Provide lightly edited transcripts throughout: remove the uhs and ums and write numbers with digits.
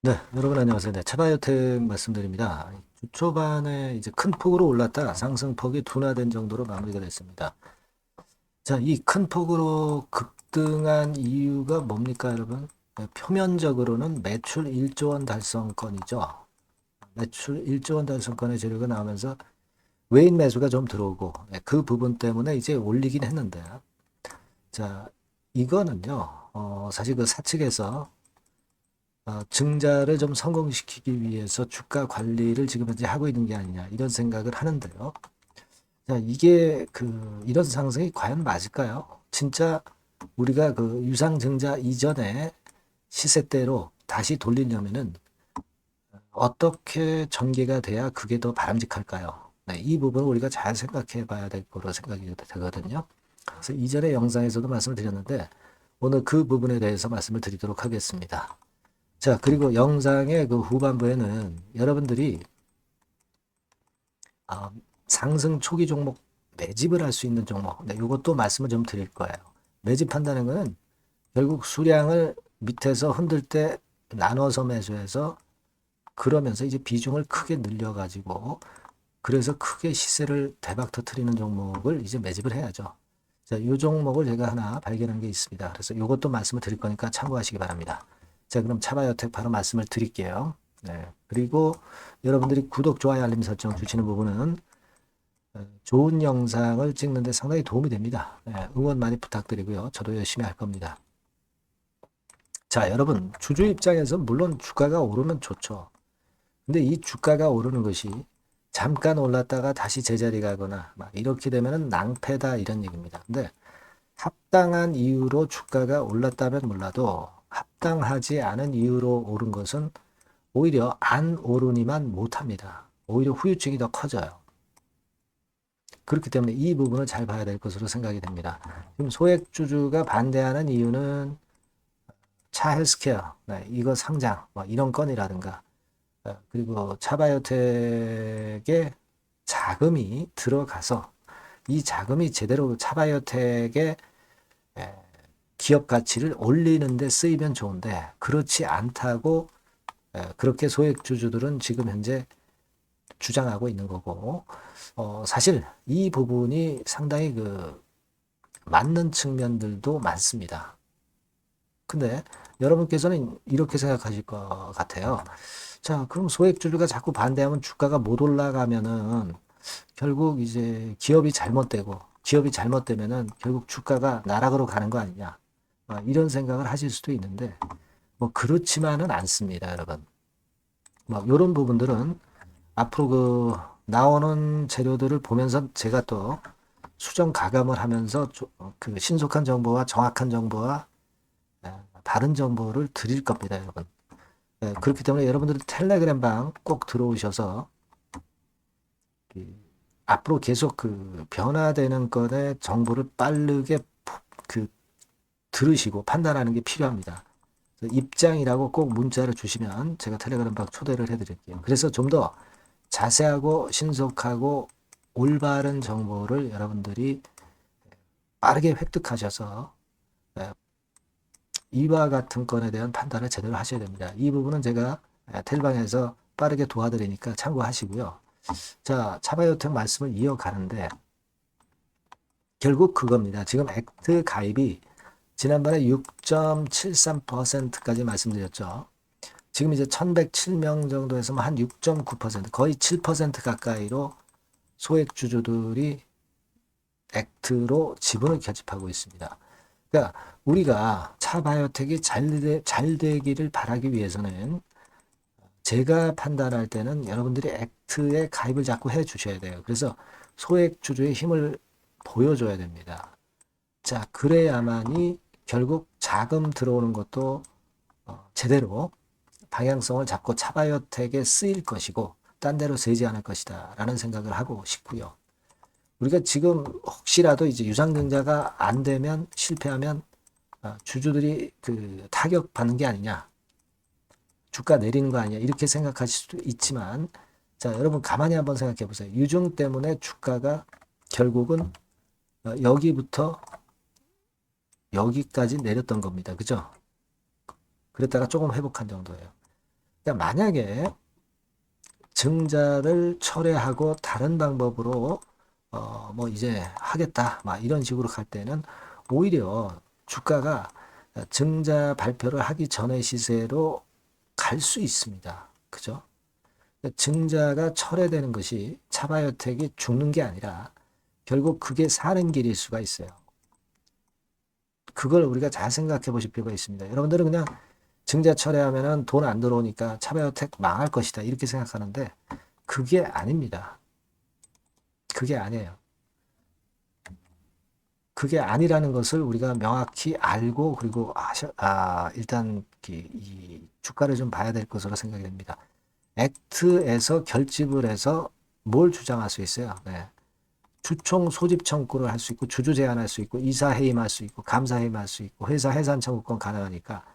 네, 여러분 안녕하세요. 네, 차바이오텍 말씀드립니다. 주 초반에 이제 큰 폭으로 올랐다 상승폭이 둔화된 정도로 마무리가 됐습니다. 자, 이 큰 폭으로 급등한 이유가 뭡니까, 여러분? 네, 표면적으로는 매출 1조 원 달성권이죠. 매출 1조 원 달성권의 재료가 나오면서 외인 매수가 좀 들어오고 네, 그 부분 때문에 이제 올리긴 했는데, 자, 이거는요, 사실 그 사측에서 증자를 좀 성공시키기 위해서 주가 관리를 지금 현재 하고 있는 게 아니냐 이런 생각을 하는데요. 자, 이게 이런 상승이 과연 맞을까요? 진짜 우리가 그 유상증자 이전에 시세대로 다시 돌리려면은 어떻게 전개가 돼야 그게 더 바람직할까요? 네, 이 부분을 우리가 잘 생각해 봐야 될 거로 생각이 되거든요. 그래서 이전에 영상에서도 말씀을 드렸는데 오늘 그 부분에 대해서 말씀을 드리도록 하겠습니다. 자, 그리고 영상의 그 후반부에는 여러분들이 아, 상승 초기 종목 매집을 할 수 있는 종목, 네, 이것도 말씀을 좀 드릴 거예요. 매집한다는 것은 결국 수량을 밑에서 흔들 때 나눠서 매수해서 그러면서 이제 비중을 크게 늘려가지고 그래서 크게 시세를 대박 터트리는 종목을 이제 매집을 해야죠. 자, 이 종목을 제가 하나 발견한 게 있습니다. 그래서 이것도 말씀을 드릴 거니까 참고하시기 바랍니다. 자, 그럼 차바이오텍 바로 말씀을 드릴게요. 네. 그리고 여러분들이 구독, 좋아요, 알림 설정 주시는 부분은 좋은 영상을 찍는데 상당히 도움이 됩니다. 네, 응원 많이 부탁드리고요. 저도 열심히 할 겁니다. 자, 여러분, 주주 입장에서 물론 주가가 오르면 좋죠. 근데 이 주가가 오르는 것이 잠깐 올랐다가 다시 제자리 가거나 막 이렇게 되면은 낭패다 이런 얘기입니다. 근데 합당한 이유로 주가가 올랐다면 몰라도 합당하지 않은 이유로 오른 것은 오히려 안 오르니만 못합니다. 오히려 후유증이 더 커져요. 그렇기 때문에 이 부분을 잘 봐야 될 것으로 생각이 됩니다. 지금 소액주주가 반대하는 이유는 차 헬스케어, 네, 이거 상장, 뭐 이런 건이라든가, 그리고 차바이오텍에 자금이 들어가서 이 자금이 제대로 차바이오텍의 기업 가치를 올리는 데 쓰이면 좋은데 그렇지 않다고 그렇게 소액주주들은 지금 현재 주장하고 있는 거고 사실 이 부분이 상당히 맞는 측면들도 많습니다. 근데 여러분께서는 이렇게 생각하실 것 같아요. 자, 그럼 소액주주가 자꾸 반대하면 주가가 못 올라가면은 결국 이제 기업이 잘못되면은 결국 주가가 나락으로 가는 거 아니냐. 이런 생각을 하실 수도 있는데 뭐 그렇지만은 않습니다, 여러분. 뭐 이런 부분들은 앞으로 나오는 재료들을 보면서 제가 또 수정 가감을 하면서 그 신속한 정보와 정확한 정보와 다른 정보를 드릴 겁니다, 여러분. 그렇기 때문에 여러분들 텔레그램 방 꼭 들어오셔서 앞으로 계속 변화되는 것의 정보를 빠르게 그 들으시고 판단하는 게 필요합니다. 입장이라고 꼭 문자를 주시면 제가 텔레그램 방 초대를 해드릴게요. 그래서 좀 더 자세하고 신속하고 올바른 정보를 여러분들이 빠르게 획득하셔서 이와 같은 건에 대한 판단을 제대로 하셔야 됩니다. 이 부분은 제가 텔방에서 빠르게 도와드리니까 참고하시고요. 자, 차바이오텍 말씀을 이어가는데 결국 그겁니다. 지금 액트 가입이 지난번에 6.73%까지 말씀드렸죠. 지금 이제 1107명 정도에서 한 6.9% 거의 7% 가까이로 소액 주주들이 액트로 지분을 결집하고 있습니다. 그러니까 우리가 차바이오텍이 잘 되기를 바라기 위해서는 제가 판단할 때는 여러분들이 액트에 가입을 자꾸 해 주셔야 돼요. 그래서 소액 주주의 힘을 보여줘야 됩니다. 자, 그래야만이 결국 자금 들어오는 것도 제대로 방향성을 잡고 차바이오텍에 쓰일 것이고 딴 데로 새지 않을 것이다 라는 생각을 하고 싶고요. 우리가 지금 혹시라도 이제 유상증자가 안 되면 실패하면 주주들이 타격 받는 게 아니냐, 주가 내리는 거 아니냐 이렇게 생각하실 수도 있지만 자, 여러분 가만히 한번 생각해 보세요. 유증 때문에 주가가 결국은 여기부터 여기까지 내렸던 겁니다. 그죠? 그랬다가 조금 회복한 정도예요. 그러니까 만약에 증자를 철회하고 다른 방법으로 뭐 이제 하겠다 막 이런 식으로 갈 때는 오히려 주가가 증자 발표를 하기 전의 시세로 갈 수 있습니다. 그죠? 증자가 철회되는 것이 차바이오텍이 죽는 게 아니라 결국 그게 사는 길일 수가 있어요. 그걸 우리가 잘 생각해 보실 필요가 있습니다. 여러분들은 그냥 증자 철회하면은 돈 안 들어오니까 차바이오텍 망할 것이다 이렇게 생각하는데 그게 아닙니다. 그게 아니에요. 그게 아니라는 것을 우리가 명확히 알고 그리고 일단 이 주가를 좀 봐야 될 것으로 생각이 됩니다. 액트에서 결집을 해서 뭘 주장할 수 있어요? 네. 주총 소집 청구를 할 수 있고 주주 제한할 수 있고 이사 해임할 수 있고 감사 해임할 수 있고 회사 해산 청구권 가능하니까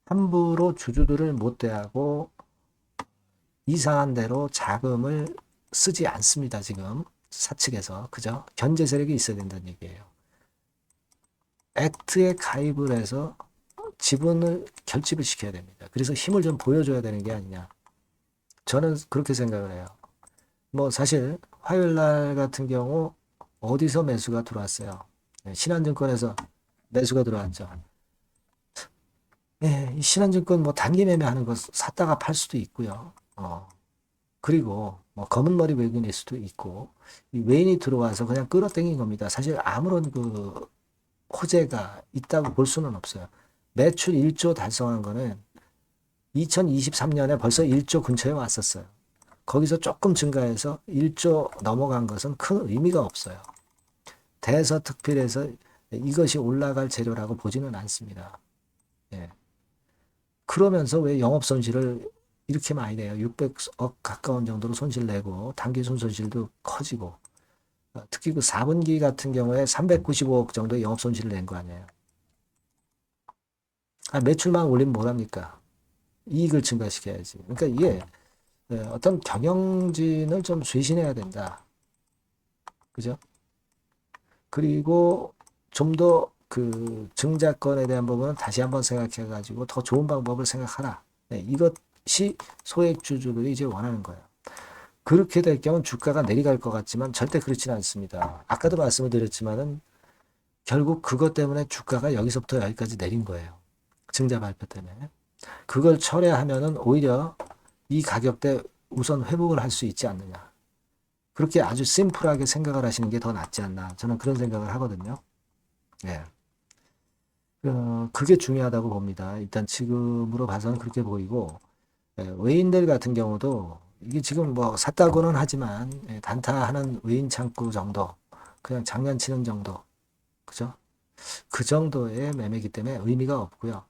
함부로 주주들을 못 대하고 이상한 대로 자금을 쓰지 않습니다. 지금 사측에서 그죠? 견제 세력이 있어야 된다는 얘기예요. 액트에 가입을 해서 지분을 결집을 시켜야 됩니다. 그래서 힘을 좀 보여줘야 되는 게 아니냐. 저는 그렇게 생각을 해요. 뭐 사실 화요일 날 같은 경우 어디서 매수가 들어왔어요. 신한증권에서 매수가 들어왔죠. 예, 이 신한증권 뭐 단기 매매하는 거 샀다가 팔 수도 있고요. 그리고 뭐 검은 머리 외국인일 수도 있고 이 외인이 들어와서 그냥 끌어당긴 겁니다. 사실 아무런 그 호재가 있다고 볼 수는 없어요. 매출 1조 달성한 거는 2023년에 벌써 1조 근처에 왔었어요. 거기서 조금 증가해서 1조 넘어간 것은 큰 의미가 없어요. 대서특필해서 이것이 올라갈 재료라고 보지는 않습니다. 예. 그러면서 왜 영업손실을 이렇게 많이 내요? 600억 가까운 정도로 손실 내고 단기 순손실도 커지고 특히 그 4분기 같은 경우에 395억 정도의 영업손실을 낸 거 아니에요. 매출만 올리면 뭐랍니까? 이익을 증가시켜야지. 그러니까 이게 어떤 경영진을 좀 쇄신해야 된다. 그죠? 그리고 좀 더 그 증자권에 대한 부분은 다시 한번 생각해 가지고 더 좋은 방법을 생각하라. 네, 이것이 소액주주들이 이제 원하는 거예요. 그렇게 될 경우는 주가가 내려갈 것 같지만 절대 그렇지는 않습니다. 아까도 말씀을 드렸지만은 결국 그것 때문에 주가가 여기서부터 여기까지 내린 거예요. 증자 발표 때문에. 그걸 철회하면은 오히려 이 가격대 우선 회복을 할 수 있지 않느냐. 그렇게 아주 심플하게 생각을 하시는 게 더 낫지 않나. 저는 그런 생각을 하거든요. 예. 그게 중요하다고 봅니다. 일단 지금으로 봐서는 그렇게 보이고, 외인들 같은 경우도 이게 지금 뭐 샀다고는 하지만 단타하는 외인 창구 정도, 그냥 장난치는 정도, 그죠? 그 정도의 매매이기 때문에 의미가 없고요.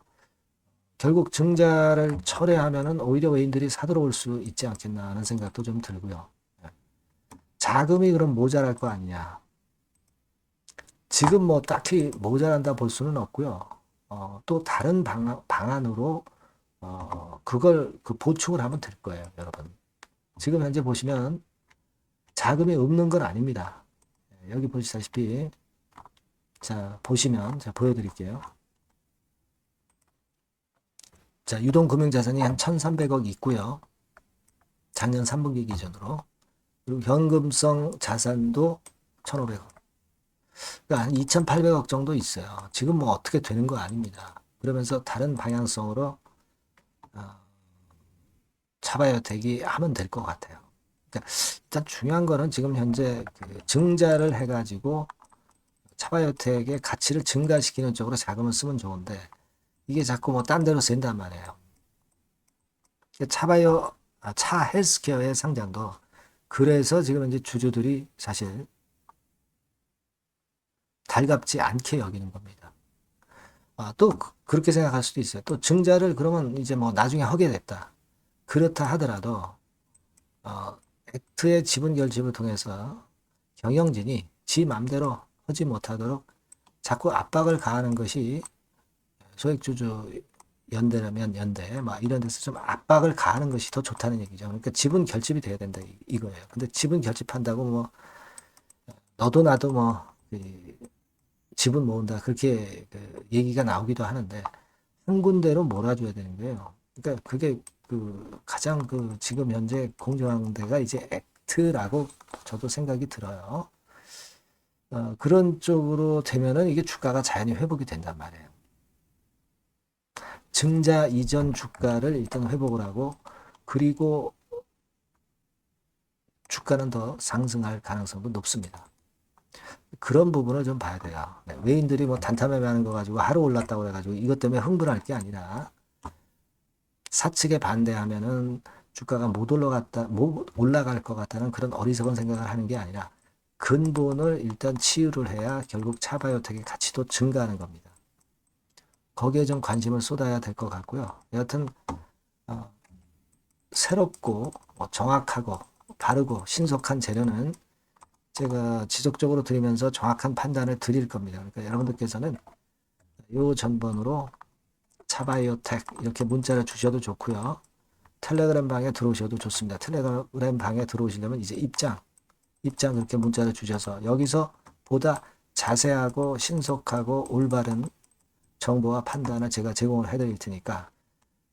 결국 증자를 철회하면은 오히려 외인들이 사들어올 수 있지 않겠나 하는 생각도 좀 들고요. 자금이 그럼 모자랄 거 아니냐. 지금 뭐 딱히 모자란다 볼 수는 없고요. 또 다른 방안으로 그걸 보충을 하면 될 거예요, 여러분. 지금 현재 보시면 자금이 없는 건 아닙니다. 여기 보시다시피 자 보시면 제가 보여드릴게요. 자 유동금융자산이 한 1,300억 있고요. 작년 3분기 기준으로. 그리고 현금성 자산도 1,500억. 그러니까 한 2,800억 정도 있어요. 지금 뭐 어떻게 되는 거 아닙니다. 그러면서 다른 방향성으로 차바이오텍이 하면 될 것 같아요. 그러니까 일단 중요한 거는 지금 현재 그 증자를 해가지고 차바이오텍의 가치를 증가시키는 쪽으로 자금을 쓰면 좋은데 이게 자꾸 뭐 딴 데로 쓴단 말이에요. 차 헬스케어의 상장도 그래서 지금 이제 주주들이 사실 달갑지 않게 여기는 겁니다. 또 그렇게 생각할 수도 있어요. 또 증자를 그러면 이제 뭐 나중에 하게 됐다. 그렇다 하더라도 액트의 지분 결집을 통해서 경영진이 지 맘대로 하지 못하도록 자꾸 압박을 가하는 것이 소액주주 연대라면 연대 막 이런 데서 좀 압박을 가하는 것이 더 좋다는 얘기죠. 그러니까 지분 결집이 돼야 된다 이거예요. 근데 지분 결집한다고 뭐 너도 나도 뭐 지분 모은다 그렇게 얘기가 나오기도 하는데 한 군데로 몰아줘야 되는 거예요. 그러니까 그게 가장 지금 현재 공정한 데가 이제 액트라고 저도 생각이 들어요. 그런 쪽으로 되면은 이게 주가가 자연히 회복이 된단 말이에요. 증자 이전 주가를 일단 회복을 하고, 그리고 주가는 더 상승할 가능성도 높습니다. 그런 부분을 좀 봐야 돼요. 네, 외인들이 뭐 단타 매매하는 거 가지고 하루 올랐다고 해가지고 이것 때문에 흥분할 게 아니라, 사측에 반대하면은 주가가 못 올라갈 것 같다는 그런 어리석은 생각을 하는 게 아니라, 근본을 일단 치유를 해야 결국 차바이오텍의 가치도 증가하는 겁니다. 거기에 좀 관심을 쏟아야 될 것 같고요. 여하튼 새롭고 정확하고 바르고 신속한 재료는 제가 지속적으로 드리면서 정확한 판단을 드릴 겁니다. 그러니까 여러분들께서는 이 전번으로 차바이오텍 이렇게 문자를 주셔도 좋고요. 텔레그램 방에 들어오셔도 좋습니다. 텔레그램 방에 들어오시려면 이제 입장 그렇게 문자를 주셔서 여기서 보다 자세하고 신속하고 올바른 정보와 판단을 제가 제공을 해드릴 테니까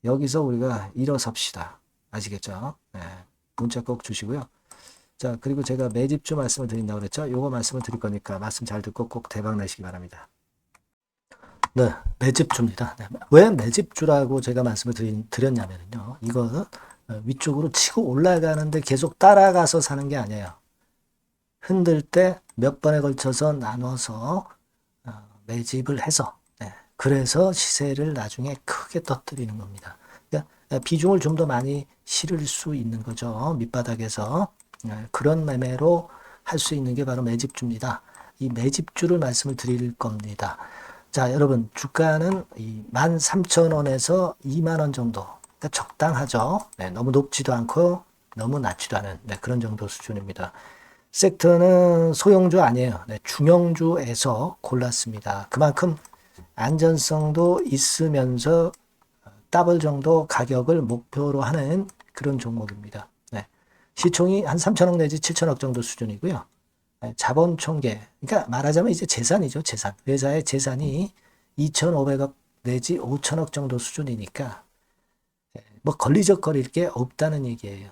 여기서 우리가 일어섭시다. 아시겠죠? 네. 문자 꼭 주시고요. 자, 그리고 제가 매집주 말씀을 드린다고 그랬죠? 요거 말씀을 드릴 거니까 말씀 잘 듣고 꼭 대박 내시기 바랍니다. 네, 매집주입니다. 네. 왜 매집주라고 제가 말씀을 드렸냐면요. 이거는 위쪽으로 치고 올라가는데 계속 따라가서 사는 게 아니에요. 흔들 때 몇 번에 걸쳐서 나눠서 매집을 해서, 그래서 시세를 나중에 크게 터뜨리는 겁니다. 그러니까 비중을 좀 더 많이 실을 수 있는 거죠. 밑바닥에서. 그런 매매로 할 수 있는 게 바로 매집주입니다. 이 매집주를 말씀을 드릴 겁니다. 자, 여러분, 주가는 13,000원에서 20,000원 정도. 그러니까 적당하죠. 너무 높지도 않고 너무 낮지도 않은 그런 정도 수준입니다. 섹터는 소형주 아니에요. 중형주에서 골랐습니다. 그만큼 안전성도 있으면서 더블 정도 가격을 목표로 하는 그런 종목입니다. 시총이 한 3천억 내지 7천억 정도 수준이고요. 자본 총계, 그러니까 말하자면 이제 재산이죠. 재산. 회사의 재산이 2,500억 내지 5천억 정도 수준이니까 뭐 걸리적거릴 게 없다는 얘기예요.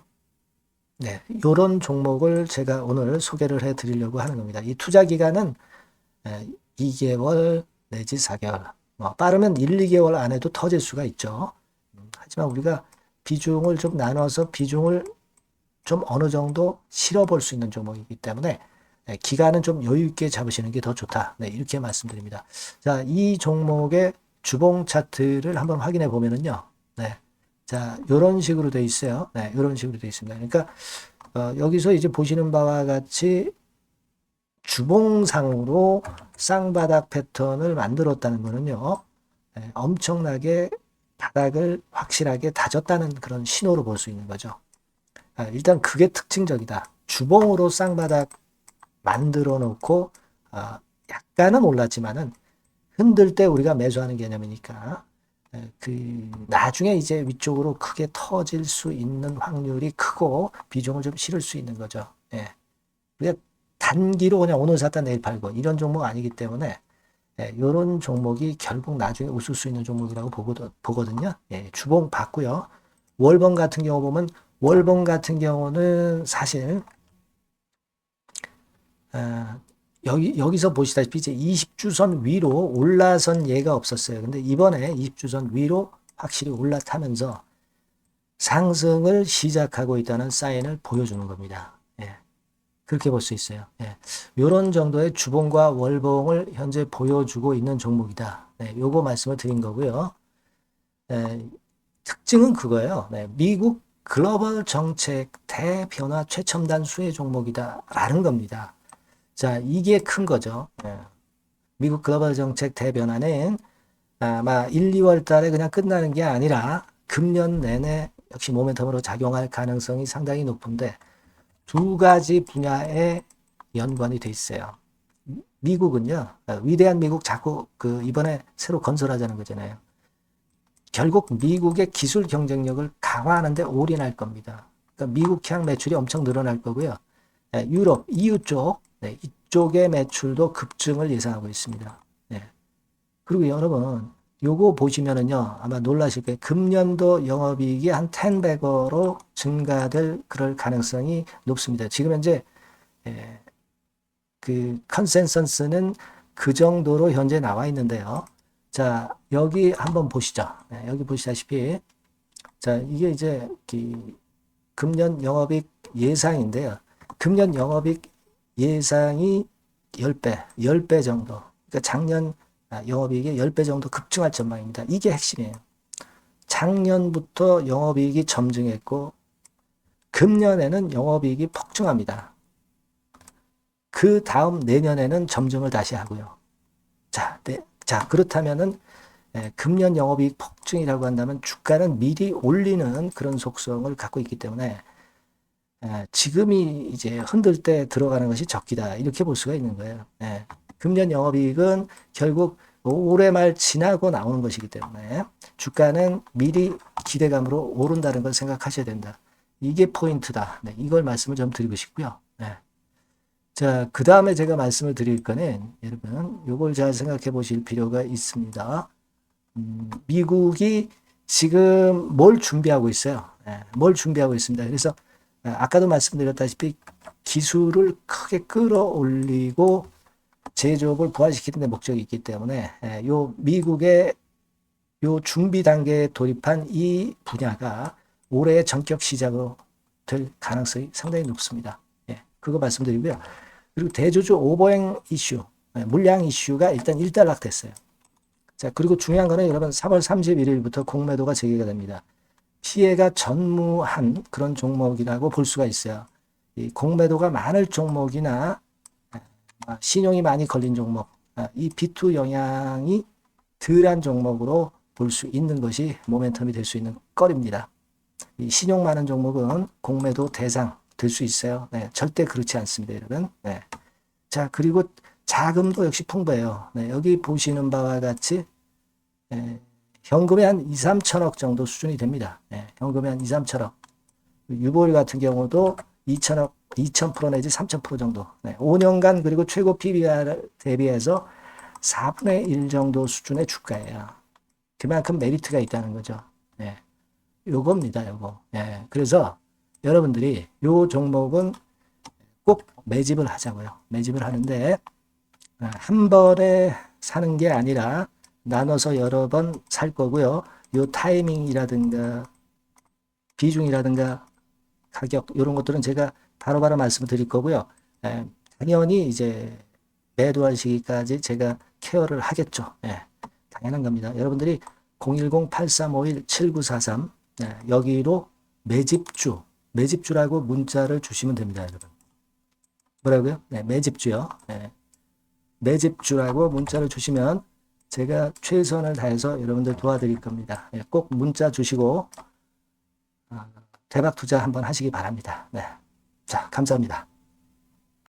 네, 이런 종목을 제가 오늘 소개를 해드리려고 하는 겁니다. 이 투자 기간은 2개월 내지 4개월, 빠르면 1, 2개월 안에도 터질 수가 있죠. 하지만 우리가 비중을 좀 나눠서 비중을 좀 어느 정도 실어볼 수 있는 종목이기 때문에 기간은 좀 여유 있게 잡으시는 게 더 좋다. 이렇게 말씀드립니다. 자, 이 종목의 주봉 차트를 한번 확인해 보면은요. 자, 요런 식으로 돼 있어요. 요런 식으로 돼 있습니다. 그러니까 여기서 이제 보시는 바와 같이 주봉상으로 쌍바닥 패턴을 만들었다는 거는요. 엄청나게 바닥을 확실하게 다졌다는 그런 신호로 볼 수 있는 거죠. 일단 그게 특징적이다. 주봉으로 쌍바닥 만들어 놓고 약간은 올랐지만은 흔들 때 우리가 매수하는 개념이니까 나중에 이제 위쪽으로 크게 터질 수 있는 확률이 크고 비중을 좀 실을 수 있는 거죠. 우리가 단기로 그냥 오늘 샀다 내일 팔고 이런 종목 아니기 때문에 이런 종목이 결국 나중에 웃을 수 있는 종목이라고 보거든요. 주봉 봤고요. 월봉 같은 경우 보면 월봉 같은 경우는 사실 여기서 보시다시피 이제 20주선 위로 올라선 예가 없었어요. 근데 이번에 20주선 위로 확실히 올라타면서 상승을 시작하고 있다는 사인을 보여주는 겁니다. 그렇게 볼 수 있어요. 이런 정도의 주봉과 월봉을 현재 보여주고 있는 종목이다. 요거 말씀을 드린 거고요. 특징은 그거예요. 미국 글로벌 정책 대변화 최첨단 수혜 종목이다라는 겁니다. 자, 이게 큰 거죠. 미국 글로벌 정책 대변화는 아마 1, 2월 달에 그냥 끝나는 게 아니라 금년 내내 역시 모멘텀으로 작용할 가능성이 상당히 높은데 두 가지 분야에 연관이 돼 있어요. 미국은요, 위대한 미국 자꾸 이번에 새로 건설하자는 거잖아요. 결국 미국의 기술 경쟁력을 강화하는데 올인할 겁니다. 그러니까 미국 향 매출이 엄청 늘어날 거고요. 유럽, EU 쪽, 이쪽의 매출도 급증을 예상하고 있습니다. 그리고 여러분, 요거 보시면은요, 아마 놀라실 거예요. 금년도 영업이익이 한 10배로 증가될 그럴 가능성이 높습니다. 지금 현재 그 컨센서스는 그 정도로 현재 나와 있는데요. 자, 여기 한번 보시죠. 여기 보시다시피, 자, 이게 이제 금년 영업이익 예상인데요. 금년 영업이익 예상이 10배 정도. 그러니까 작년 영업이익이 10배 정도 급증할 전망입니다. 이게 핵심이에요. 작년부터 영업이익이 점증했고, 금년에는 영업이익이 폭증합니다. 그 다음 내년에는 점증을 다시 하고요. 자, 그렇다면은 금년 영업이익 폭증이라고 한다면 주가는 미리 올리는 그런 속성을 갖고 있기 때문에 지금이 이제 흔들 때 들어가는 것이 적기다. 이렇게 볼 수가 있는 거예요. 금년 영업이익은 결국 올해 말 지나고 나오는 것이기 때문에 주가는 미리 기대감으로 오른다는 걸 생각하셔야 된다. 이게 포인트다. 이걸 말씀을 좀 드리고 싶고요. 자, 그 다음에 제가 말씀을 드릴 거는 여러분 요걸 잘 생각해 보실 필요가 있습니다. 미국이 지금 뭘 준비하고 있어요. 뭘 준비하고 있습니다. 그래서 아까도 말씀드렸다시피 기술을 크게 끌어올리고 제조업을 부활시키는 데 목적이 있기 때문에 요 미국의 요 준비 단계에 돌입한 이 분야가 올해 전격 시작으로 될 가능성이 상당히 높습니다. 그거 말씀드리고요. 그리고 대주주 오버행 이슈, 물량 이슈가 일단 일단락됐어요. 자, 그리고 중요한 거는 여러분 3월 31일부터 공매도가 재개가 됩니다. 피해가 전무한 그런 종목이라고 볼 수가 있어요. 이 공매도가 많을 종목이나 신용이 많이 걸린 종목, 이 B2 영향이 덜한 종목으로 볼 수 있는 것이 모멘텀이 될 수 있는 거리입니다. 이 신용 많은 종목은 공매도 대상 될 수 있어요. 절대 그렇지 않습니다, 여러분. 자, 그리고 자금도 역시 풍부해요. 여기 보시는 바와 같이 현금이 한 2, 3천억 정도 수준이 됩니다. 현금이 한 2, 3천억. 유보율 같은 경우도 2천억, 2,000% 내지 3,000% 정도. 5년간 그리고 최고 PBR 대비해서 4분의 1 정도 수준의 주가예요. 그만큼 메리트가 있다는 거죠. 요겁니다, 요거. 그래서 여러분들이 요 종목은 꼭 매집을 하자고요. 매집을 하는데 한 번에 사는 게 아니라 나눠서 여러 번 살 거고요. 요 타이밍이라든가 비중이라든가 가격 이런 것들은 제가 바로바로 말씀을 드릴 거고요. 당연히 이제 매도할 시기까지 제가 케어를 하겠죠. 당연한 겁니다. 여러분들이 010-8351-7943 여기로 매집주라고 문자를 주시면 됩니다, 여러분. 뭐라고요? 매집주요. 매집주라고 문자를 주시면 제가 최선을 다해서 여러분들 도와드릴 겁니다. 꼭 문자 주시고 대박 투자 한번 하시기 바랍니다. 자, 감사합니다.